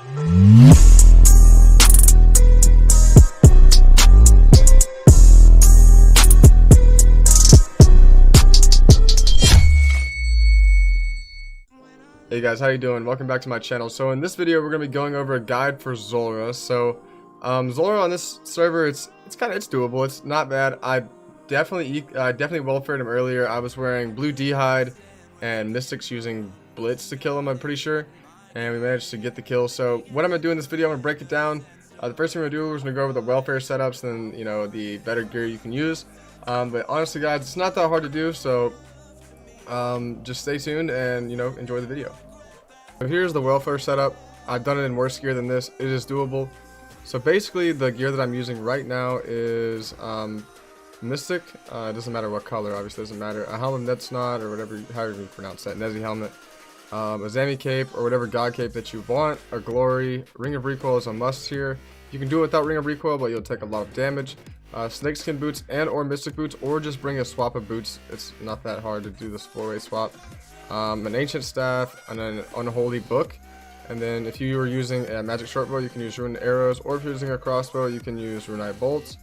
Hey guys, how you doing? Welcome back to my channel. So in this video, we're gonna be going over a guide for Zulrah. So Zulrah on this server, it's doable. It's not bad. I definitely well-fared him earlier. I was wearing blue D-hide and Mystics using Blitz to kill him, I'm pretty sure, and we managed to get the kill. So what I'm gonna do in this video, I'm gonna break it down. The first thing we're gonna do is we're gonna go over the welfare setups and the better gear you can use. But honestly, guys, it's not that hard to do. So just stay tuned and enjoy the video. So here's the welfare setup. I've done it in worse gear than this. It is doable. So basically the gear that I'm using right now is Mystic. It doesn't matter what color, obviously doesn't matter. A helmet that's not, or whatever, however you pronounce that, Nezi helmet. A Zami cape or whatever god cape that you want. A glory. Ring of recoil is a must here. You can do it without ring of recoil, but you'll take a lot of damage. Snakeskin boots and or mystic boots, or just bring a swap of boots. It's not that hard to do this 4-way swap. An ancient staff and an unholy book, and then if you were using a magic shortbow, you can use rune arrows, or if you're using a crossbow, you can use runite bolts.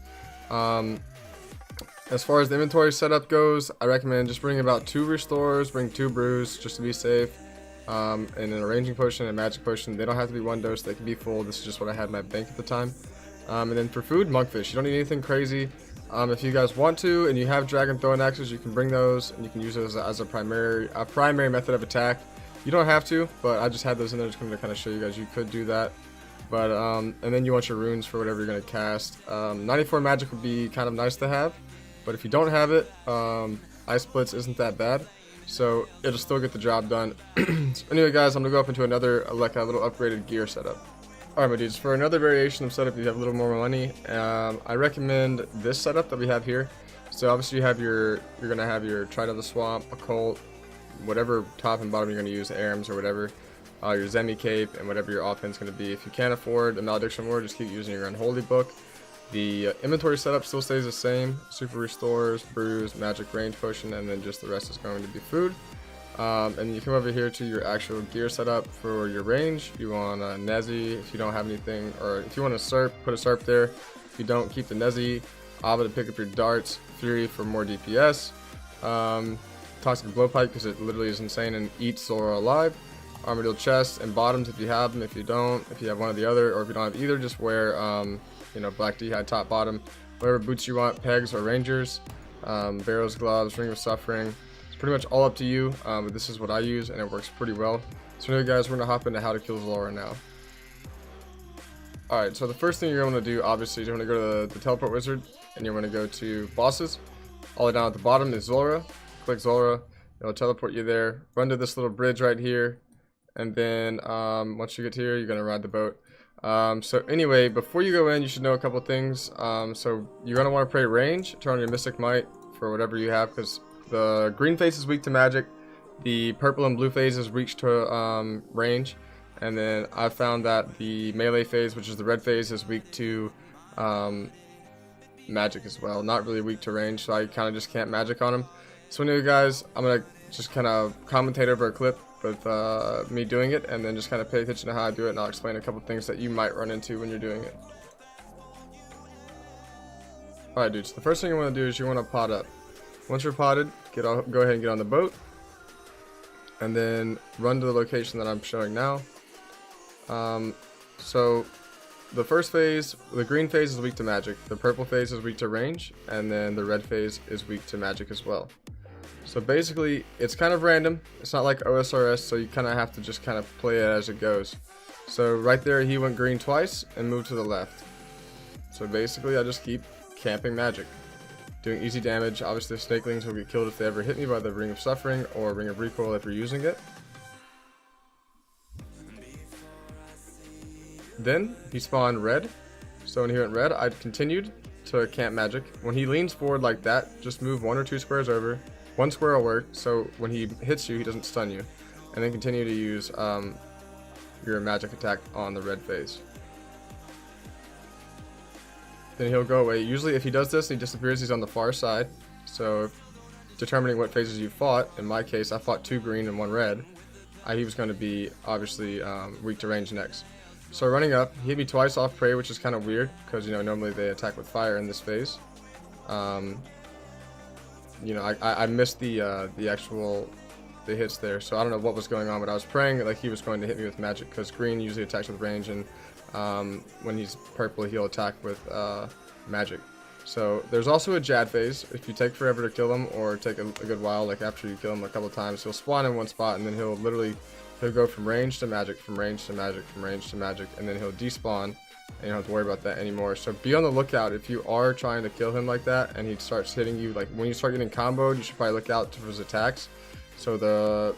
As far as the inventory setup goes, I recommend just bring about 2 restores, bring 2 brews just to be safe, and an arranging potion and a magic potion. They don't have to be 1 dose, they can be full. This is just what I had in my bank at the time. And then for food, monkfish. You don't need anything crazy. If you guys want to and you have dragon throwing axes, you can bring those and you can use those as a primary method of attack. You don't have to, but I just had those in there just to kind of show you guys you could do that. But and then you want your runes for whatever you're going to cast. 94 magic would be kind of nice to have, but if you don't have it, ice blitz isn't that bad, so it'll still get the job done. So anyway guys, I'm gonna go up into another a little upgraded gear setup. Alright my dudes, for another variation of setup, you have a little more money. I recommend this setup that we have here. So obviously you're gonna have your Trident of the Swamp, Occult, whatever top and bottom you're gonna use, Arms or whatever, your Zemi cape, and whatever your offense is gonna be. If you can't afford a Malediction Ward, just keep using your Unholy book. The inventory setup still stays the same: super restores, brews, magic range potion, and then just the rest is going to be food. And you come over here to your actual gear setup. For your range, you want a Nezi. If you don't have anything, or if you want a Serp, put a Serp there. If you don't, keep the Nezi. Ava to pick up your darts. Fury for more DPS. Toxic Blowpipe because it literally is insane and eats Zulrah alive. Armadillo chest and bottoms if you have them. If you don't, if you have one or the other, or if you don't have either, just wear black D-hide top bottom. Whatever boots you want, pegs or rangers. Barrows, gloves, ring of suffering. Pretty much all up to you, but this is what I use and it works pretty well. So anyway guys, we're gonna hop into how to kill Zulrah now. Alright, so the first thing you're gonna do obviously is you're gonna go to the teleport wizard and you're gonna go to bosses. All the way down at the bottom is Zulrah. Click Zulrah, it'll teleport you there. Run to this little bridge right here, and then once you get here, you're gonna ride the boat. So anyway, before you go in, you should know a couple things. So you're gonna want to pray range, turn on your mystic might for whatever you have, because the green phase is weak to magic, the purple and blue phase is weak to range, and then I found that the melee phase, which is the red phase, is weak to magic as well. Not really weak to range, so I kind of just can't magic on them. So anyway guys, I'm going to just kind of commentate over a clip with me doing it, and then just kind of pay attention to how I do it, and I'll explain a couple things that you might run into when you're doing it. Alright dudes, the first thing you want to do is you want to pot up. Once you're potted, go ahead and get on the boat, and then run to the location that I'm showing now. So the first phase, the green phase is weak to magic, the purple phase is weak to range, and then the red phase is weak to magic as well. So basically, it's kind of random. It's not like OSRS, so you kind of have to just kind of play it as it goes. So right there, he went green twice and moved to the left. So basically, I just keep camping magic, doing easy damage. Obviously, the snakelings will get killed if they ever hit me by the Ring of Suffering or Ring of Recoil if you're using it. Then he spawned red. So when he went red, I continued to camp magic. When he leans forward like that, just move 1 or 2 squares over. 1 square will work, so when he hits you, he doesn't stun you. And then continue to use your magic attack on the red phase. Then he'll go away. Usually if he does this and he disappears, he's on the far side. So determining what phases you fought, in my case I fought 2 green and 1 red, he was going to be obviously weak to range next. So running up, he hit me twice off prey, which is kind of weird because, you know, normally they attack with fire in this phase. You know, I missed the hits there, so I don't know what was going on, but I was praying like he was going to hit me with magic because green usually attacks with range, and when he's purple he'll attack with magic. So there's also a Jad phase. If you take forever to kill him or take a good while, like after you kill him a couple times, he'll spawn in one spot and then he'll go from range to magic, from range to magic, from range to magic, and then he'll despawn, and you don't have to worry about that anymore. So be on the lookout if you are trying to kill him like that and he starts hitting you. Like when you start getting comboed, you should probably look out for his attacks. So the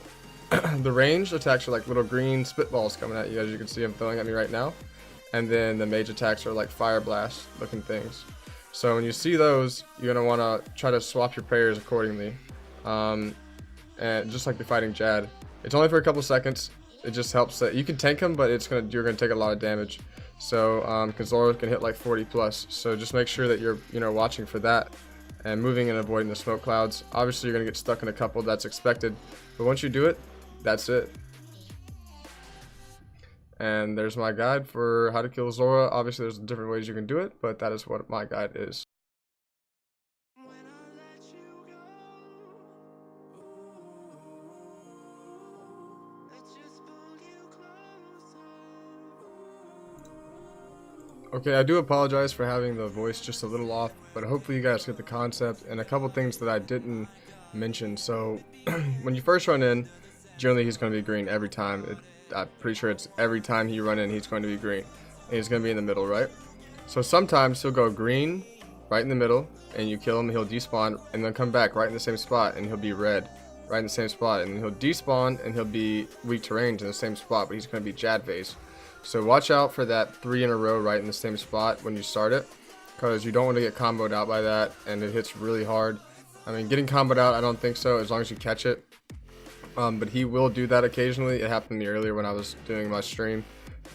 the ranged attacks are like little green spitballs coming at you, as you can see I'm throwing at me right now, and then the mage attacks are like fire blast looking things. So when you see those, you're gonna want to try to swap your prayers accordingly, and just like the fighting Jad. It's only for a couple seconds. It just helps that you can tank him, but you're gonna take a lot of damage. So because Zulrah can hit like 40 plus. So just make sure that you're watching for that and moving and avoiding the smoke clouds. Obviously you're gonna get stuck in a couple, that's expected, but once you do it, that's it. And there's my guide for how to kill Zulrah. Obviously there's different ways you can do it, but that is what my guide is. Okay, I do apologize for having the voice just a little off, but hopefully you guys get the concept, and a couple things that I didn't mention. So when you first run in, generally he's going to be green every time. I'm pretty sure it's every time you run in he's going to be green, and he's going to be in the middle, right? So sometimes he'll go green right in the middle and you kill him, he'll despawn and then come back right in the same spot and he'll be red right in the same spot, and he'll despawn and he'll be weak to range in the same spot, but he's going to be Jad phase. So watch out for that 3 in a row right in the same spot when you start it, because you don't want to get comboed out by that, and it hits really hard. I mean, getting comboed out, I don't think so, as long as you catch it. But he will do that occasionally. It happened to me earlier when I was doing my stream.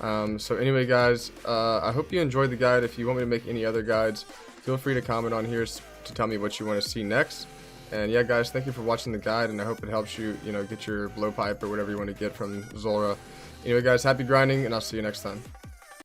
So anyway, guys, I hope you enjoyed the guide. If you want me to make any other guides, feel free to comment on here to tell me what you want to see next. And yeah, guys, thank you for watching the guide, and I hope it helps you, get your blowpipe or whatever you want to get from Zulrah. Anyway, guys, happy grinding, and I'll see you next time.